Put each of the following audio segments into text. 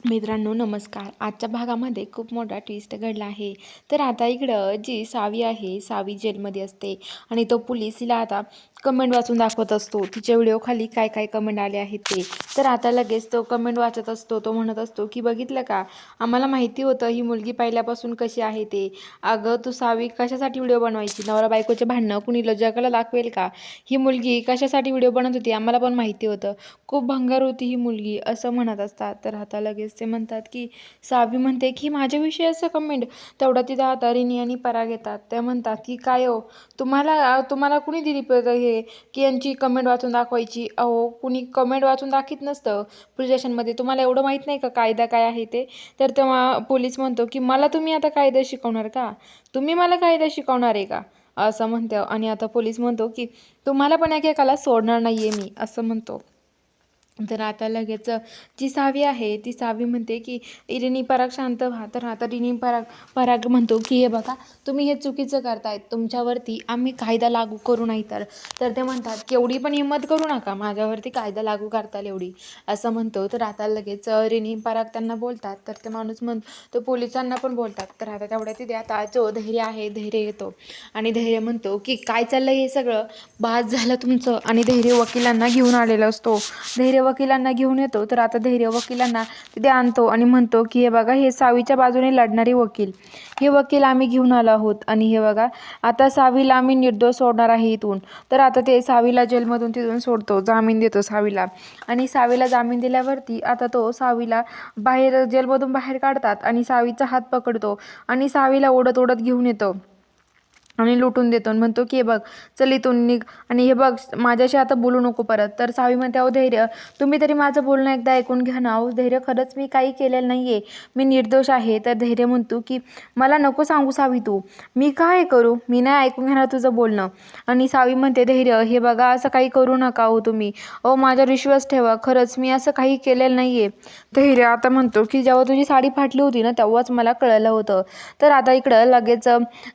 मित्रांनो नमस्कार. आजच्या भागामध्ये खूप मोठा ट्विस्ट घडला आहे. तर आता इकडं जी सावी आहे, सावी जेलमध्ये असते आणि तो पोलीस हिला आता कमेंट वाचून दाखवत असतो. तिच्या व्हिडिओखाली काय काय कमेंट आले आहेत ते. तर आता लगेच तो कमेंट वाचत असतो. तो म्हणत असतो की बघितलं का, आम्हाला माहिती होतं ही मुलगी पहिल्यापासून कशी आहे ते. अगं तू सावी कशासाठी व्हिडिओ बनवायची? नवरा बायकोचे भांडणं कुणी जगाला दाखवेल का? ही मुलगी कशासाठी व्हिडिओ बनवत होती आम्हाला पण माहिती होतं. खूप भंगार होती ही मुलगी, असं म्हणत असतात. तर आता लगेच ते म्हणतात की सावी म्हणते की माझ्याविषयी असं कमेंट. तेवढा तिथं आता रिनी आणि पराग येतात. त्या म्हणतात की काय हो, तुम्हाला तुम्हाला कुणी दिली हे की यांची कमेंट वाचून दाखवायची? अहो कुणी कमेंट वाचून दाखवत नसतं पोलीस स्टेशनमध्ये. तुम्हाला एवढं माहीत नाही का कायदा काय आहे ते? तर तेव्हा पोलीस म्हणतो की मला तुम्ही आता कायदा शिकवणार का? तुम्ही मला कायदा शिकवणार आहे का? असं म्हणतो. आणि आता पोलीस म्हणतो की तुम्हाला पण एकेकाला सोडणार नाहीये मी, असं म्हणतो. तर आता लगेच जी सावी आहे ती सावी म्हणते की रिनी पराग शांत व्हा. तर आता रिनी पराग पराग म्हणतो की हे बघा, तुम्ही हे चुकीचं करतायत, तुमच्यावरती आम्ही कायदा लागू करू नाही. तर तर ते म्हणतात की एवढी पण हिंमत करू नका माझ्यावरती कायदा लागू करताल एवढी, असं म्हणतो. तर आता लगेच रिनी पराग त्यांना बोलतात. तर ते माणूस तो पोलिसांना पण बोलतात. तर आता तेवढ्या तिथे आता जो धैर्य आहे धैर्य येतो आणि धैर्य म्हणतो की काय चाललंय हे सगळं, बास झालं तुमचं. आणि धैर्य वकिलांना घेऊन आलेला असतो. धैर्य वकिलांना घेऊन येतो. तर आता धैर्य वकिलांना तिथे आणतो आणि म्हणतो की हे बघा, हे सावीच्या बाजूने लढणारे वकील, हे वकील आम्ही घेऊन आलो आहोत. आणि हे बघा, आता सावीला आम्ही निर्दोष सोडणार आहे इथून. तर आता ते सावीला जेलमधून तिथून सोडतो, जामीन देतो सावीला. आणि सावीला जामीन दिल्यावरती आता तो सावीला बाहेर जेलमधून बाहेर काढतात आणि सावीचा हात पकडतो आणि सावीला ओढत ओढत घेऊन येतो आणि लुटून देतो आणि म्हणतो की हे बघ, चल इथून निघ आणि हे बघ माझ्याशी आता बोलू नको परत. तर सावी म्हणते अहो धैर्य, तुम्ही तरी माझं बोलणं एकदा ऐकून घ्या ना. अहो धैर्य, खरंच मी काही केलेलं नाही आहे, मी निर्दोष आहे. तर धैर्य म्हणतो की मला नको सांगू सावी तू, मी काय करू, मी नाही ऐकून घेणार तुझं बोलणं. आणि सावी म्हणते धैर्य हे बघा, असं काही करू नका हो तुम्ही, अहो माझ्यावर विश्वास ठेवा, खरंच मी असं काही केलेलं नाही आहे. धैर्य आता म्हणतो की जेव्हा तुझी साडी फाटली होती ना तेव्हाच मला कळलं होतं. तर आता इकडं लगेच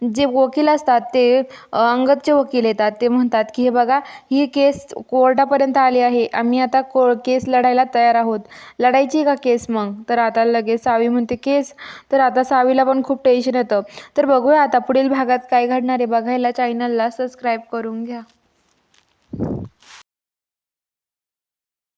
जे वकील असतात ते अंगदचे वकील येतात. ते म्हणतात की हे बघा, ही केस कोर्टापर्यंत आली आहे, आम्ही आता केस लढायला तयार आहोत. लढायची का केस मग? तर आता लगेच सावी म्हणते केस. तर आता सावीला पण खूप टेन्शन येतं. तर बघूया आता पुढील भागात काय घडणार आहे. बघायला चॅनलला सबस्क्राईब करून घ्या.